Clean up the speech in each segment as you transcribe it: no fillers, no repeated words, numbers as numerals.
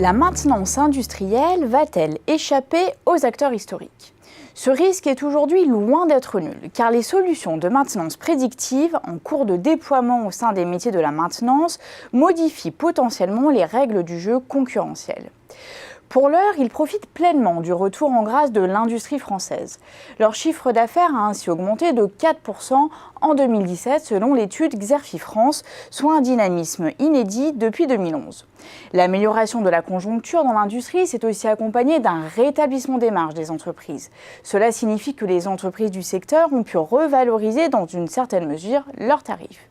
La maintenance industrielle va-t-elle échapper aux acteurs historiques ? Ce risque est aujourd'hui loin d'être nul, car les solutions de maintenance prédictive en cours de déploiement au sein des métiers de la maintenance modifient potentiellement les règles du jeu concurrentiel. Pour l'heure, ils profitent pleinement du retour en grâce de l'industrie française. Leur chiffre d'affaires a ainsi augmenté de 4% en 2017 selon l'étude Xerfi France, soit un dynamisme inédit depuis 2011. L'amélioration de la conjoncture dans l'industrie s'est aussi accompagnée d'un rétablissement des marges des entreprises. Cela signifie que les entreprises du secteur ont pu revaloriser dans une certaine mesure leurs tarifs.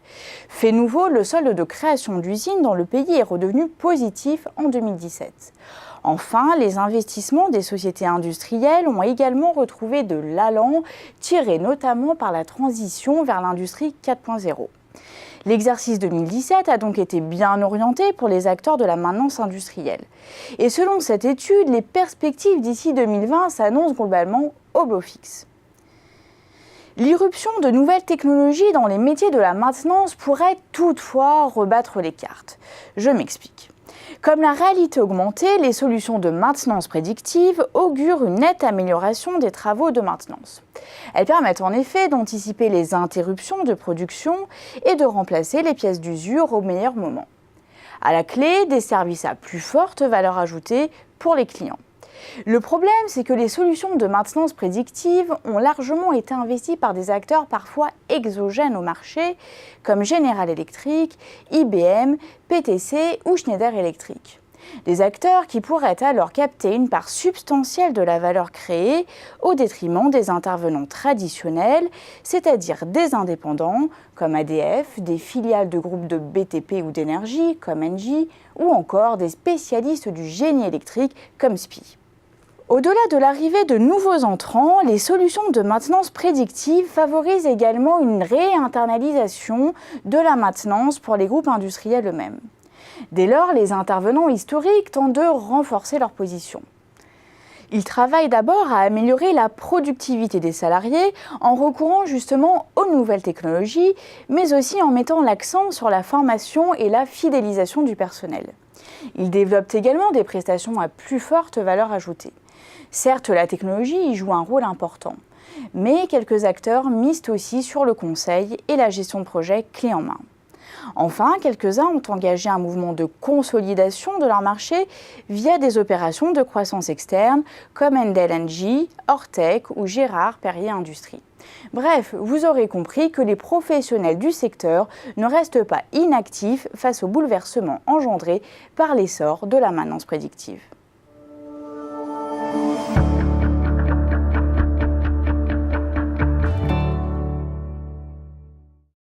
Fait nouveau, le solde de création d'usines dans le pays est redevenu positif en 2017. Enfin, les investissements des sociétés industrielles ont également retrouvé de l'allant, tiré notamment par la transition vers l'industrie 4.0. L'exercice 2017 a donc été bien orienté pour les acteurs de la maintenance industrielle. Et selon cette étude, les perspectives d'ici 2020 s'annoncent globalement au beau fixe. L'irruption de nouvelles technologies dans les métiers de la maintenance pourrait toutefois rebattre les cartes. Je m'explique. Comme la réalité augmentée, les solutions de maintenance prédictive augurent une nette amélioration des travaux de maintenance. Elles permettent en effet d'anticiper les interruptions de production et de remplacer les pièces d'usure au meilleur moment. À la clé, des services à plus forte valeur ajoutée pour les clients. Le problème, c'est que les solutions de maintenance prédictive ont largement été investies par des acteurs parfois exogènes au marché, comme General Electric, IBM, PTC ou Schneider Electric. Des acteurs qui pourraient alors capter une part substantielle de la valeur créée au détriment des intervenants traditionnels, c'est-à-dire des indépendants comme ADF, des filiales de groupes de BTP ou d'énergie comme Engie, ou encore des spécialistes du génie électrique comme SPIE. Au-delà de l'arrivée de nouveaux entrants, les solutions de maintenance prédictive favorisent également une réinternalisation de la maintenance pour les groupes industriels eux-mêmes. Dès lors, les intervenants historiques tentent de renforcer leur position. Ils travaillent d'abord à améliorer la productivité des salariés en recourant justement aux nouvelles technologies, mais aussi en mettant l'accent sur la formation et la fidélisation du personnel. Ils développent également des prestations à plus forte valeur ajoutée. Certes, la technologie y joue un rôle important, mais quelques acteurs misent aussi sur le conseil et la gestion de projets clés en main. Enfin, quelques-uns ont engagé un mouvement de consolidation de leur marché via des opérations de croissance externe comme Endel Engie, Ortec ou Gérard Perrier Industrie. Bref, vous aurez compris que les professionnels du secteur ne restent pas inactifs face aux bouleversements engendrés par l'essor de la maintenance prédictive.